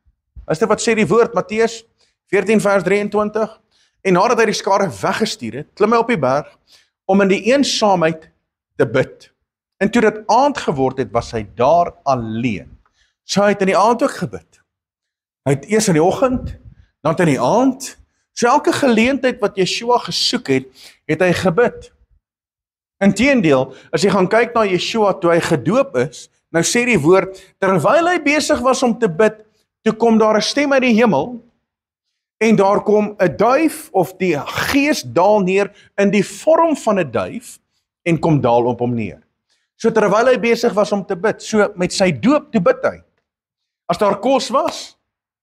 Is dit wat sê die woord, Matteus 14 vers 23? En nadat hy die skare weggestuur het, klim hy op die berg, om in die eensaamheid te bid. En toe dit aand geword het, was hy daar alleen. So hy het in die aand ook gebid. Hy het eers in die oggend, dan in die aand. So elke geleentheid wat Yeshua gesoek het, het hy gebid. Inteendeel, as jy gaan kyk na Yeshua toe hy gedoop is, nou sê die woord, terwyl hy besig was om te bid, toe kom daar 'n stem uit die hemel, en daar kom 'n duif, of die gees daal neer in die vorm van 'n duif, en kom daal op hom neer. So terwyl hy besig was om te bid, so met sy doop toe bid hy. As daar kos was,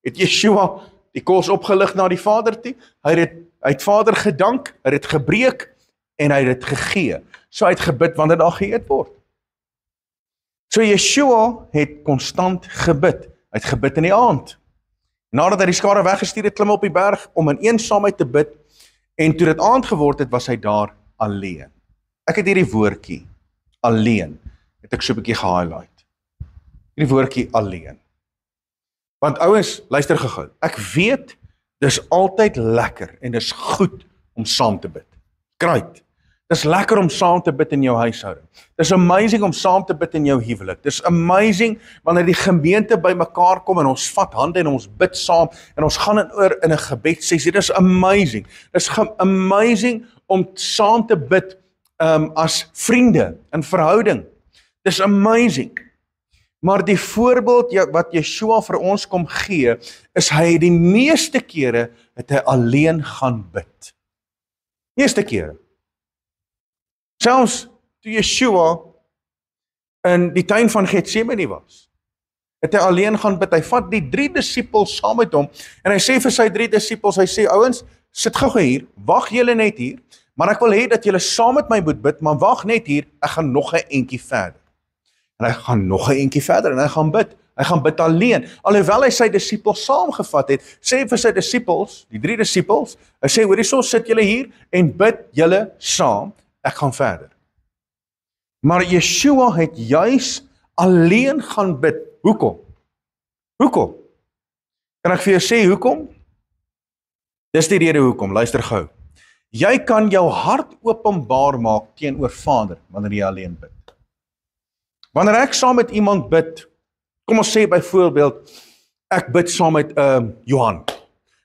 het Yeshua die kos opgelig na die Vader toe, hy het Vader gedank, hy het gebreek, en hy het gegee. So hy het gebid wanneer daar geëet word. So Yeshua het konstant gebid, hy het gebid in die aand. Nadat hy die skare weggestuur het, klim hy op die berg, om in eensaamheid te bid, en toe dit aand geword het, was hy daar alleen. Ek het hierdie woordjie, alleen, het ek so 'n bietjie gehighlight. Hierdie woordjie alleen. Want ouens, luister gou. Ek weet, dis altyd lekker en dis goed om saam te bid. Great. Dis lekker om saam te bid in jou huishouding. Dis amazing om saam te bid in jou huwelik. Dis amazing wanneer die gemeente bymekaar kom en ons vat hande en ons bid saam en ons gaan oor in 'n gebedsessie. Dis amazing. Dis amazing om saam te bid as vriende in verhouding. Dis amazing. Maar die voorbeeld wat Yeshua vir ons kom gee, is hy die meeste kere het hy alleen gaan bid. Meeste kere. Selfs toe Yeshua in die tuin van Getsemane was, het hy alleen gaan bid. Hy vat die 3 disippels saam met hom en hy sê vir sy 3 disippels, hy sê, ouens, sit gou hier, wag julle net hier, maar ek wil hê dat julle saam met my moet bid, maar wag net hier, ek gaan nog 'n entjie verder. En hy gaan nog 'n entjie verder en hy gaan bid. Hy gaan bid alleen. Alhoewel hy sy disippels saamgevat het, sê hy vir sy disippels, die 3 disippels, hy sê, hoor hierso, sit julle hier en bid julle saam, ek gaan verder. Maar Yeshua het juis alleen gaan bid. Hoekom? Hoekom? Kan ek vir jou sê hoekom? Dis die rede hoekom, luister gou. Jy kan jou hart openbaar maak teenoor Vader wanneer jy alleen bid. Wanneer ek saam met iemand bid, kom ons sê byvoorbeeld, ek bid saam met Johan.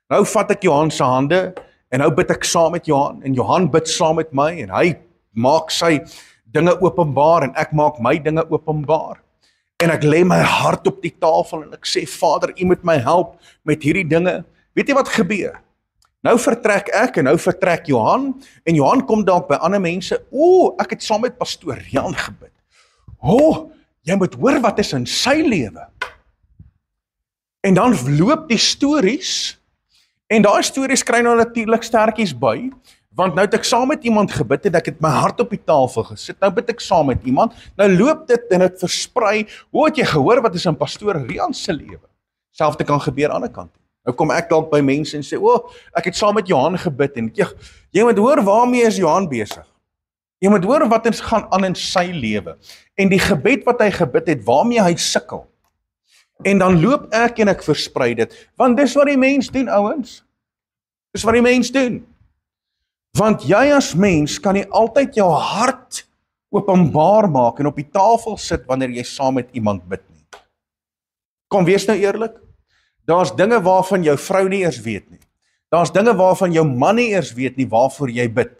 Nou vat ek Johan se hande en nou bid ek saam met Johan en Johan bid saam met my en hy maak sy dinge openbaar en ek maak my dinge openbaar. En ek lê my hart op die tafel en ek sê, Vader, U moet my help met hierdie dinge. Weet jy wat gebeur? Nou vertrek ek en nou vertrek Johan en Johan kom dalk by ander mense, ek het saam met pastoor Jan gebid. Jy moet hoor wat is in sy lewe. En dan loop die stories, en daai stories kry nou natuurlik sterkies by, want nou het ek saam met iemand gebid en ek het my hart op die tafel gesit, nou bid ek saam met iemand, nou loop dit en dit versprei, het jy gehoor wat is in pastoor Rian se lewe? Selfde kan gebeur aan die ander kant. Nou kom ek dalk by mense en sê, ek het saam met Johan gebid, en jy moet hoor waarmee is Johan besig. Jy moet hoor wat is gaan aan in sy lewe, en die gebed wat hy gebid het, waarmee hy sukkel. En dan loop ek en ek versprei dit, want dis wat die mens doen, ouens. Dis wat die mens doen. Want jy as mens kan nie altyd jou hart openbaar maak en op die tafel sit wanneer jy saam met iemand bid nie. Kom, wees nou eerlik. Daar's dinge waarvan jou vrou nie eers weet nie. Daar's dinge waarvan jou man nie eers weet nie waarvoor jy bid.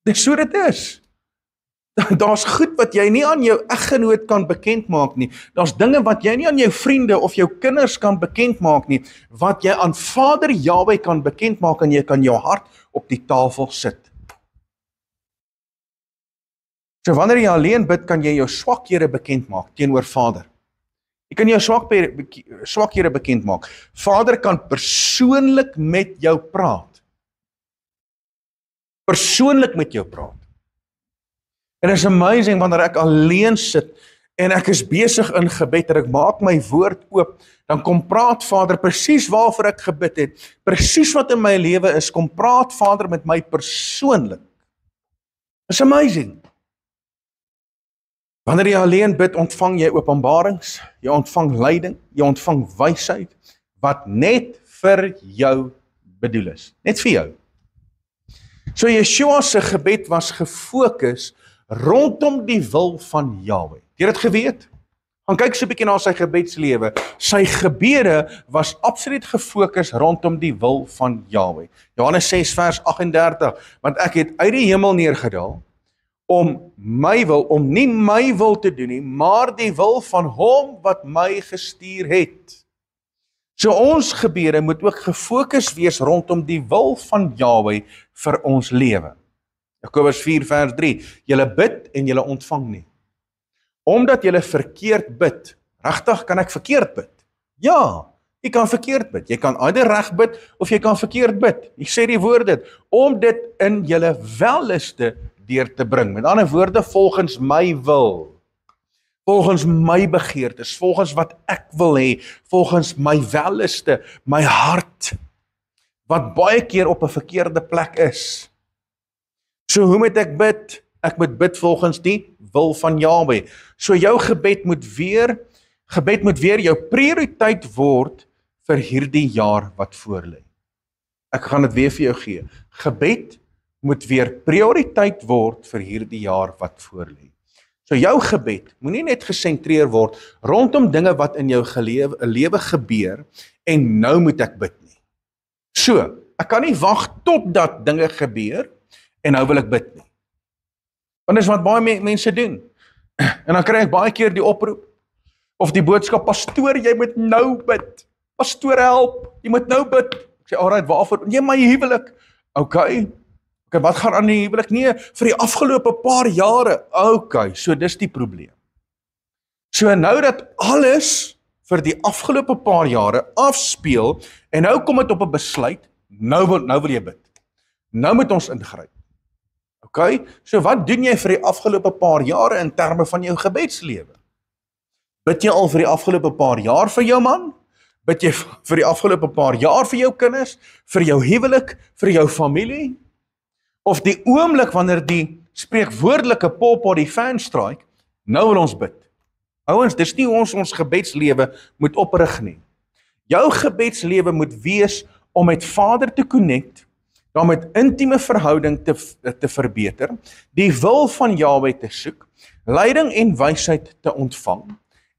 Dis so dit is. Daar's goed wat jy nie aan jou eggenoot kan bekend maak nie. Daar's dinge wat jy nie aan jou vriende of jou kinders kan bekend maak nie, wat jy aan Vader Jahwe kan bekend maak en jy kan jou hart op die tafel sit. So wanneer jy alleen bid, kan jy jou swakhede bekend maak teenoor Vader. Jy kan jou swakhede bekend maak. Vader kan persoonlik met jou praat. Persoonlik met jou praat. En it is amazing wanneer ek alleen sit en ek is besig in gebed en ek maak my woord oop, dan kom praat Vader presies waarvoor ek gebid het, presies wat in my lewe is, kom praat Vader met my persoonlik. It's amazing. Wanneer jy alleen bid, ontvang jy openbarings, jy ontvang leiding, jy ontvang wysheid, wat net vir jou bedoel is. Net vir jou. So Yeshua se gebed was gefokus rondom die wil van Yahweh. Jy het dit geweet? Gaan kyk so 'n bietjie na sy gebedslewe. Sy gebede was absoluut gefokus rondom die wil van Yahweh. Johannes 6 vers 38, want ek het uit die hemel neergedaal om nie my wil te doen nie, maar die wil van hom wat my gestuur het. So ons gebede moet ook gefokus wees rondom die wil van Yahweh vir ons lewe. Jakobus 4 vers 3, julle bid en julle ontvang nie. Omdat julle verkeerd bid, regtig kan ek verkeerd bid? Ja, jy kan verkeerd bid. Jy kan either reg bid of jy kan verkeerd bid. Ek sê die woord dit, om dit in julle welliste deur te bring. Met ander woorde, volgens my wil, volgens my begeertes, volgens wat ek wil hê, volgens my welliste, my hart, wat baie keer op 'n verkeerde plek is. So hoe moet ek bid? Ek moet bid volgens die wil van Yahweh. So jou gebed moet weer jou prioriteit word vir hierdie jaar wat voorlê. Ek gaan dit weer vir jou gee. Gebed moet weer prioriteit word vir hierdie jaar wat voorlê. So jou gebed moenie net gesentreer word rondom dinge wat in jou lewe gebeur en nou moet ek bid nie. So, ek kan nie wag totdat dinge gebeur en nou wil ek bid nie. Want dis wat baie mense doen. En dan kry ek baie keer die oproep of die boodskap, pastoor, jy moet nou bid. Pastoor, help, jy moet nou bid. Ek sê, alright, waarvoor? Nee, my huwelik. Okay, wat gaan aan die huwelik? Nee, vir die afgelope paar jare. Okay, so dis die probleem. So nou dat alles vir die afgelope paar jare afspeel en nou kom dit op 'n besluit, nou wil jy bid. Nou moet ons ingryp. Okay, so wat doen jy vir die afgelope paar jare in terme van jou gebedslewe? Bid jy al vir die afgelope paar jaar vir jou man? Bid jy vir die afgelope paar jaar vir jou kinders? Vir jou huwelik? Vir jou familie? Of die oomblik wanneer die spreekwoordelike pop op die fan strike, nou wil ons bid. Ouens, dis nie hoe ons gebedslewe moet oprig nie. Jou gebedslewe moet wees om met Vader te connect, dan met intieme verhouding te verbeter, die wil van Yahweh te soek, leiding en wysheid te ontvang,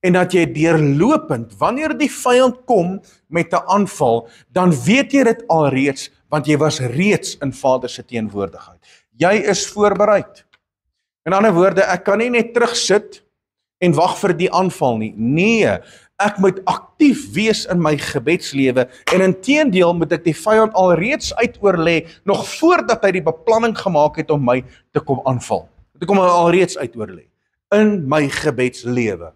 en dat jy deurlopend, wanneer die vyand kom met 'n aanval, dan weet jy dit alreeds, want jy was reeds in Vader se teenwoordigheid. Jy is voorbereid. In ander woorde, ek kan nie net terugsit en wag vir die aanval nie. Nee, ek moet aktief wees in my gebedslewe en inteendeel moet ek die vyand alreeds uitoorlê nog voordat hy die beplanning gemaak het om my te kom aanval. Ek kom alreeds uitoorlê in my gebedslewe.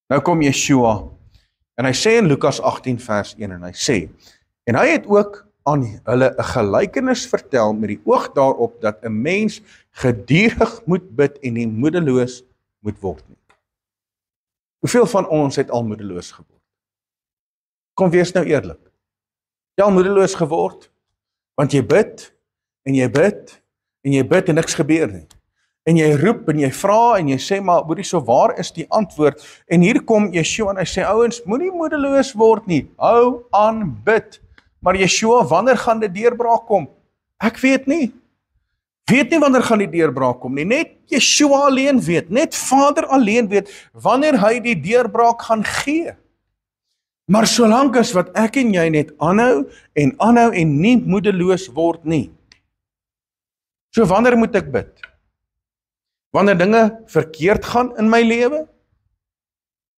Nou kom Yeshua en hy sê in Lukas 18 vers 1 en hy sê, en hy het ook aan hulle 'n gelykenis vertel met die oog daarop dat 'n mens gedurig moet bid en nie moedeloos moet word nie. Hoeveel van ons het al moedeloos geword? Kom wees nou eerlik. Jy al moedeloos geword? Want jy bid en jy bid en jy bid en niks gebeur nie. En jy roep en jy vra en jy sê, maar hoorie, so waar is die antwoord? En hier kom Yeshua en hy sê, ouens, moenie moedeloos word nie. Hou aan bid. Maar Yeshua, wanneer gaan die deurbraak kom? Ek weet nie. Weet nie wanneer gaan die deurbraak kom nie. Net Yeshua alleen weet. Net Vader alleen weet wanneer hy die deurbraak gaan gee. Maar solank as wat ek en jy net aanhou en nie moedeloos word nie. So wanneer moet ek bid? Wanneer dinge verkeerd gaan in my lewe?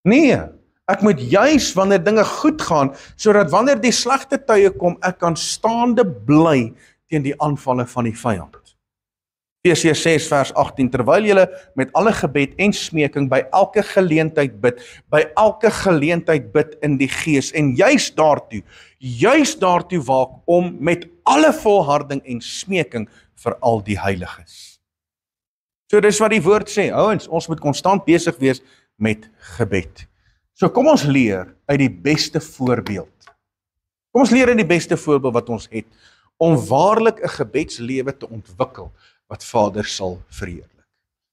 Nee, ek moet juis wanneer dinge goed gaan, sodat wanneer die slegte tye kom, ek kan staande bly teen die aanvalle van die vyand. Efesiërs 6 vers 18, terwyl julle met alle gebed en smeking by elke geleentheid bid in die Gees, en juis daartoe waak om met alle volharding en smeking vir al die heiliges. So dis wat die woord sê, ouens, ons moet konstant besig wees met gebed. So kom ons leer uit die beste voorbeeld. Kom ons leer uit die beste voorbeeld wat ons het, om waarlik 'n gebedslewe te ontwikkel, wat Vader sal verheerlik.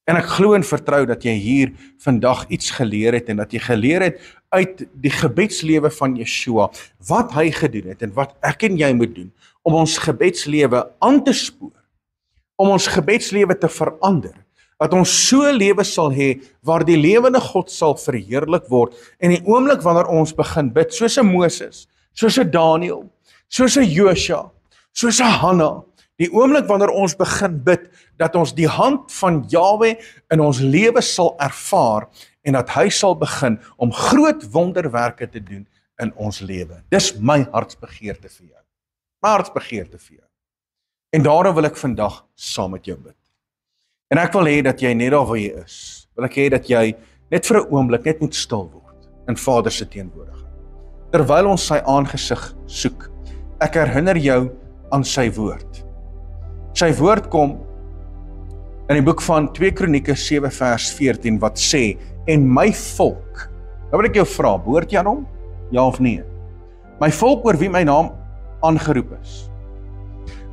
En ek glo en vertrou dat jy hier vandag iets geleer het, en dat jy geleer het uit die gebedslewe van Yeshua, wat hy gedoen het, en wat ek en jy moet doen, om ons gebedslewe aan te spoor, om ons gebedslewe te verander, dat ons so 'n lewe sal hê, waar die lewende God sal verheerlik word, en die oomblik wanneer ons begin bid, soos 'n Moses, soos 'n Daniel, soos 'n Josua, soos 'n Hanna, die oomblik wanneer ons begin bid, dat ons die hand van Jahwe in ons lewe sal ervaar, en dat hy sal begin om groot wonderwerke te doen in ons lewe. Dis my hartsbegeerte vir jou. My hartsbegeerte vir jou. En daarom wil ek vandag saam met jou bid. En ek wil hê dat jy net daar waar jy is, wil ek hê dat jy net vir 'n oomblik net moet stil word in Vader se teenwoordigheid. Terwyl ons sy aangesig soek, ek herinner jou aan sy woord. Sy woord kom in die boek van 2 Kronieke 7 vers 14 wat sê, en my volk, nou wil ek jou vra, behoort jy aan hom? Ja of nee? My volk oor wie my naam aangeroep is.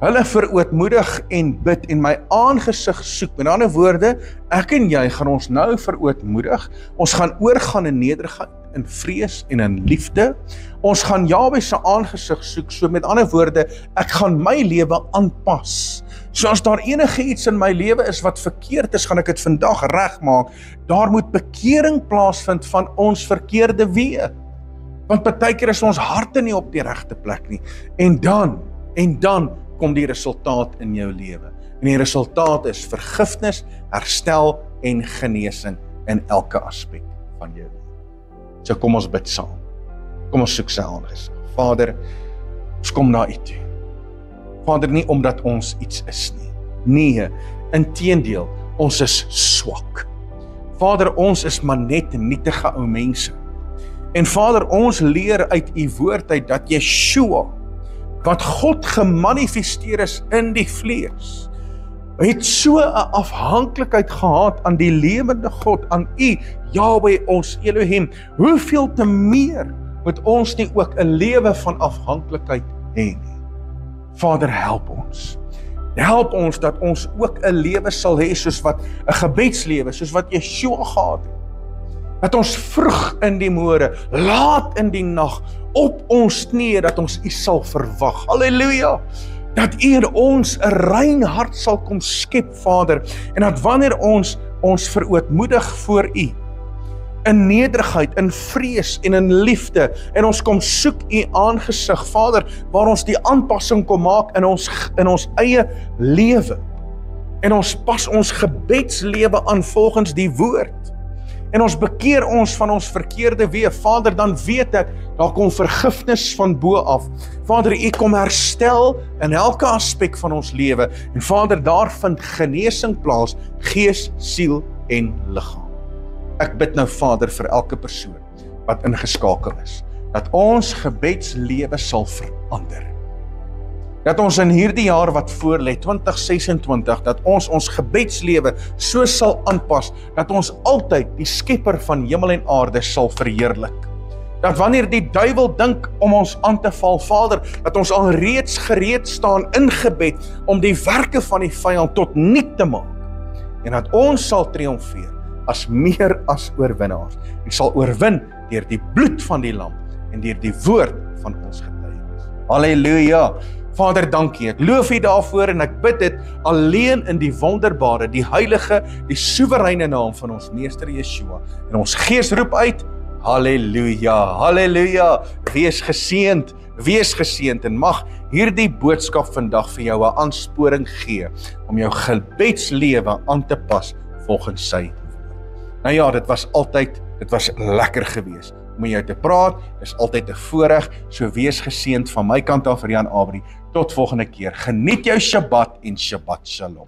Hulle verootmoedig en bid en my aangesig soek. Met ander woorde, ek en jy gaan ons nou verootmoedig. Ons gaan oorgaan in nederigheid, in vrees en in liefde. Ons gaan Jahwe se aangesig soek. So met ander woorde, ek gaan my lewe aanpas. So as daar enige iets in my lewe is wat verkeerd is, gaan ek dit vandag regmaak. Daar moet bekering plaasvind van ons verkeerde weë. Want partykeer is ons harte nie op die regte plek nie. En dan kom die resultaat in jou lewe. En die resultaat is vergifnis, herstel en genesing in elke aspek van jou lewe. So kom ons bid saam. Kom ons soek sy aangesig. Vader, ons kom na U toe. Vader, nie omdat ons iets is nie. Nee, inteendeel, ons is swak. Vader, ons is maar net nietige ou mense. En Vader, ons leer uit U woord uit dat Yeshua, wat God gemanifesteer is in die vlees, het so 'n afhanklikheid gehad aan die lewende God, aan U, Jahwe ons Elohim. Hoeveel te meer moet ons nie ook 'n lewe van afhanklikheid hê nie? Vader, help ons. Help ons dat ons ook 'n lewe sal hê soos wat 'n gebedslewe, soos wat Yeshua gehad het. Dat ons vroeg in die môre, laat in die nag, op ons knieë, dat ons U sal verwag. Halleluja! Dat U in ons 'n rein hart sal kom skep, Vader, en dat wanneer ons verootmoedig voor U, in nederigheid, in vrees en in liefde, en ons kom soek U aangesig, Vader, waar ons die aanpassing kom maak in ons eie lewe, en ons pas ons gebedslewe aan volgens die woord, en ons bekeer ons van ons verkeerde weë, Vader, dan weet ek, daar kom vergifnis van bo af. Vader, U kom herstel in elke aspek van ons lewe, en Vader, daar vind genesing plaas, gees, siel en liggaam. Ek bid nou, Vader, vir elke persoon wat ingeskakel is, dat ons gebedslewe sal verander. Dat ons in hierdie jaar wat voorlê, 2026, dat ons gebedslewe so sal aanpas, dat ons altyd die skepper van hemel en aarde sal verheerlik. Dat wanneer die duiwel dink om ons aan te val, Vader, dat ons al reeds gereed staan in gebed om die werke van die vyand tot niet te maak. En dat ons sal triomfeer as meer as oorwinnaars. En sal oorwin deur die bloed van die lam en deur die woord van ons getuienis. Halleluja! Vader, dankie. Ek loof U daarvoor en ek bid dit alleen in die wonderbare, die heilige, die soewereine naam van ons Meester Yeshua. En ons gees roep uit, halleluja, halleluja. Wees geseënd en mag hierdie boodskap vandag vir jou 'n aansporing gee om jou gebedslewe aan te pas volgens sy woord. Nou ja, dit was lekker geweest om met jou te praat. Dis altyd 'n voorreg. So wees geseënd van my kant af, Rian Abri. Tot volgende keer. Geniet jou Shabbat en Shabbat Shalom.